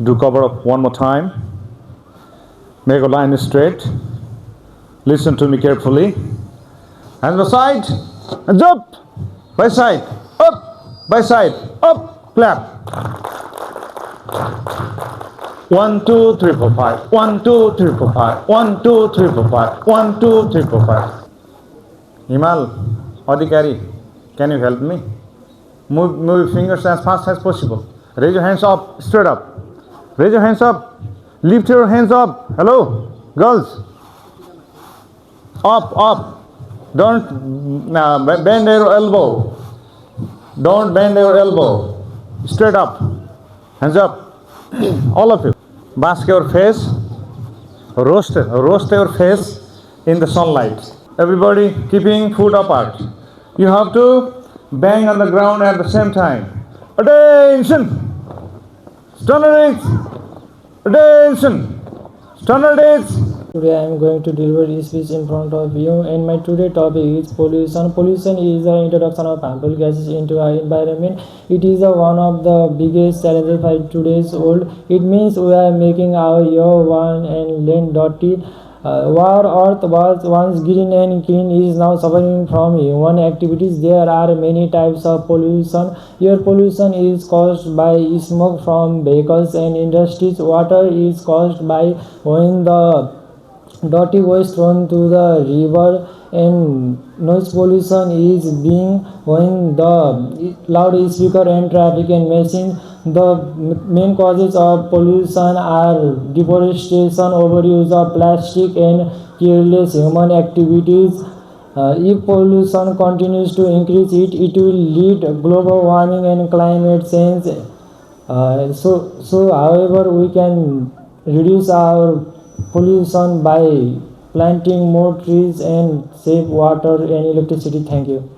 Do cover up one more time. Make a line straight. Listen to me carefully. Hands by side. Hands up. By side. Up. By side. Up. Clap. 1, 2, 3, 4, 5. 1, 2, 3, 4, 5. 1, 2, 3, 4, 5. 1, 2, 3, 4, 5. Himal, Adhikari, can you help me? Move your fingers as fast as possible. Raise your hands up, straight up. Raise your hands up. Lift your hands up. Hello, girls. Up, up. Don't bend your elbow. Don't bend your elbow. Straight up. Hands up. All of you. Bask your face. Roast your face in the sunlight. Everybody keeping foot apart. You have to bang on the ground at the same time. Attention! Standards! Attention! Standards! Today I am going to deliver a speech in front of you, and my today topic is pollution. Pollution is the introduction of harmful gases into our environment. It is one of the biggest challenges for today's world. It means we are making our air, water and land dirty. Our earth was once green and clean is now suffering from human activities. There are many types of pollution. Air pollution is caused by smoke from vehicles and industries. Water is caused by when the dirty waste thrown to the river, and noise pollution is being when the loudspeaker and traffic and machines. The main causes of pollution are deforestation, overuse of plastic and careless human activities. If pollution continues to increase, it will lead global warming and climate change. However, we can reduce our pollution by planting more trees and save water and electricity. Thank you.